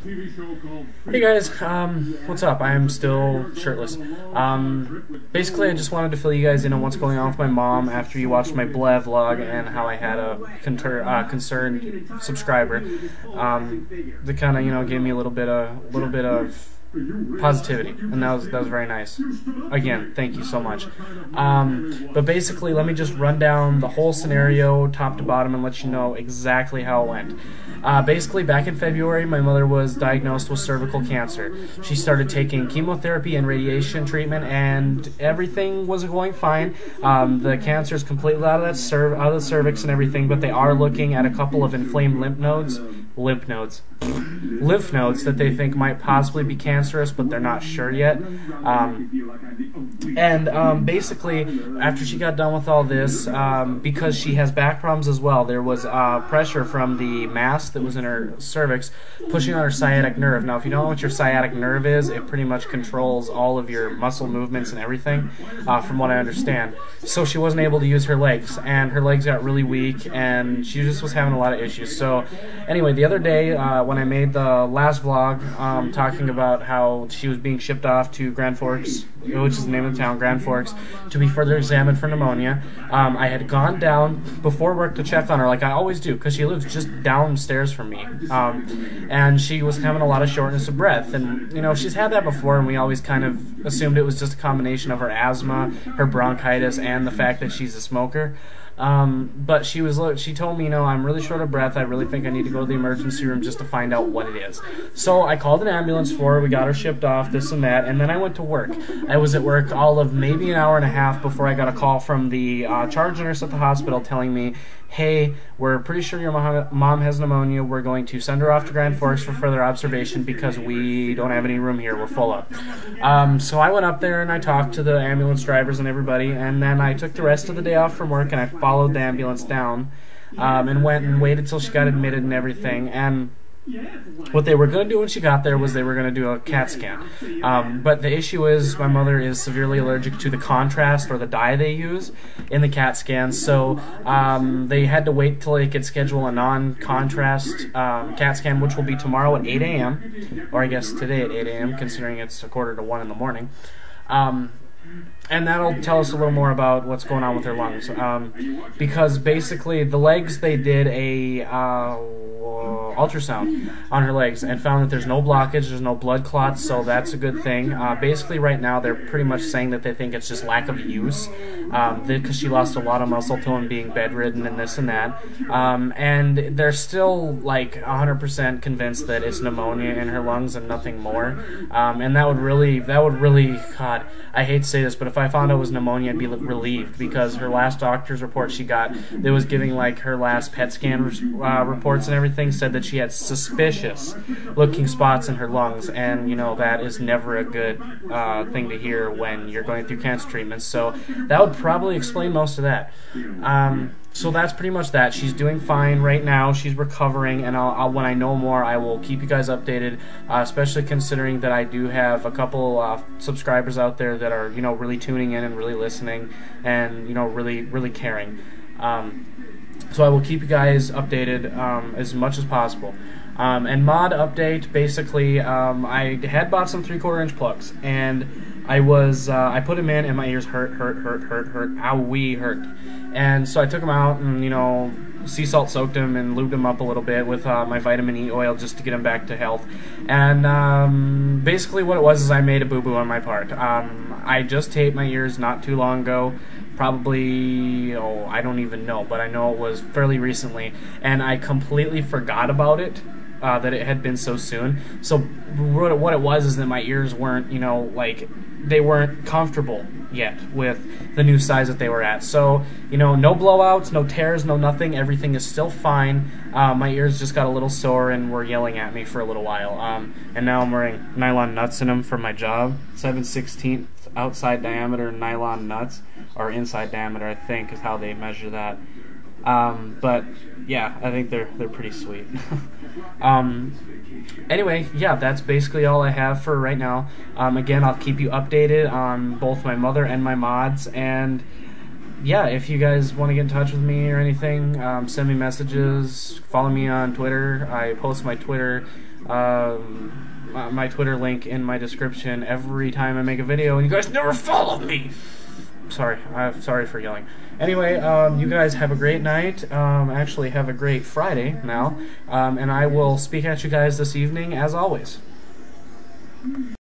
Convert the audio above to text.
Hey guys, what's up? I am still shirtless. Basically, I just wanted to fill you guys in on what's going on with my mom after you watched my Bleh vlog and how I had a concerned subscriber. That kind of, gave me a little bit of positivity, and that was very nice. Again, thank you so much. But basically, let me just run down the whole scenario top to bottom and let you know exactly how it went. Basically, back in February, my mother was diagnosed with cervical cancer. She started taking chemotherapy and radiation treatment, and everything was going fine. The cancer is completely out of the cervix and everything, but they are looking at a couple of inflamed lymph nodes that they think might possibly be cancerous, but they're not sure yet. Basically, after she got done with all this, because she has back problems as well, there was pressure from the mass that was in her cervix pushing on her sciatic nerve. Now, if you don't know what your sciatic nerve is, it pretty much controls all of your muscle movements and everything, from what I understand. So she wasn't able to use her legs, and her legs got really weak, and she just was having a lot of issues. So anyway, the other day, when I made the last vlog talking about how she was being shipped off to Grand Forks, which is the name of the town, Grand Forks, to be further examined for pneumonia, I had gone down before work to check on her, like I always do, because she lives just downstairs from me, and she was having a lot of shortness of breath, and she's had that before, and we always kind of assumed it was just a combination of her asthma, her bronchitis, and the fact that she's a smoker. But she told me, I'm really short of breath. I really think I need to go to the emergency room just to find out what it is. So I called an ambulance for her. We got her shipped off, this and that, and then I went to work. I was at work all of maybe an hour and a half before I got a call from the charge nurse at the hospital telling me, hey, we're pretty sure your mom has pneumonia. We're going to send her off to Grand Forks for further observation because we don't have any room here. We're full up. So I went up there and I talked to the ambulance drivers and everybody, and then I took the rest of the day off from work and I followed the ambulance down and went and waited till she got admitted and everything. And what they were going to do when she got there was they were going to do a CAT scan. But the issue is my mother is severely allergic to the contrast or the dye they use in the CAT scan, so they had to wait till they could schedule a non-contrast CAT scan, which will be tomorrow at 8 a.m., or I guess today at 8 a.m., considering it's a quarter to 1 in the morning. And that'll tell us a little more about what's going on with her lungs. Because basically the legs, they did a ultrasound on her legs and found that there's no blockage, there's no blood clots, so that's a good thing. Basically right now they're pretty much saying that they think it's just lack of use, because she lost a lot of muscle tone being bedridden and this and that. And they're still like 100% convinced that it's pneumonia in her lungs and nothing more. And that would really, God, I hate to say this, but if I found out it was pneumonia, I'd be relieved, because her last doctor's report she got, that was giving like her last PET scan reports and everything, said that she had suspicious looking spots in her lungs, and that is never a good thing to hear when you're going through cancer treatments. So that would probably explain most of that. So that's pretty much that. She's doing fine right now. She's recovering, and when I know more, I will keep you guys updated, especially considering that I do have a couple subscribers out there that are, really tuning in and really listening and, really caring. So I will keep you guys updated as much as possible. And mod update, basically, I had bought some 3/4-inch plugs, and I put them in, and my ears hurt, owie, hurt. And so I took them out and, sea salt soaked them and lubed them up a little bit with my vitamin E oil just to get them back to health. And basically what it was is I made a boo-boo on my part. I just taped my ears not too long ago. Probably, I don't even know, but I know it was fairly recently, and I completely forgot about it, that it had been so soon. So what it was is that my ears weren't, they weren't comfortable yet with the new size that they were at. So, no blowouts, no tears, no nothing. Everything is still fine. My ears just got a little sore and were yelling at me for a little while. And now I'm wearing nylon nuts in them for my job. 7/16 outside diameter nylon nuts, or inside diameter, I think, is how they measure that. But yeah, I think they're pretty sweet. Anyway, yeah, that's basically all I have for right now. Again, I'll keep you updated on both my mother and my mods, and yeah, if you guys want to get in touch with me or anything, send me messages, follow me on Twitter. I post my Twitter my Twitter link in my description every time I make a video, and you guys never follow me. Sorry, I'm sorry for yelling. Anyway, you guys have a great night. Actually, have a great Friday now, and I will speak at you guys this evening as always.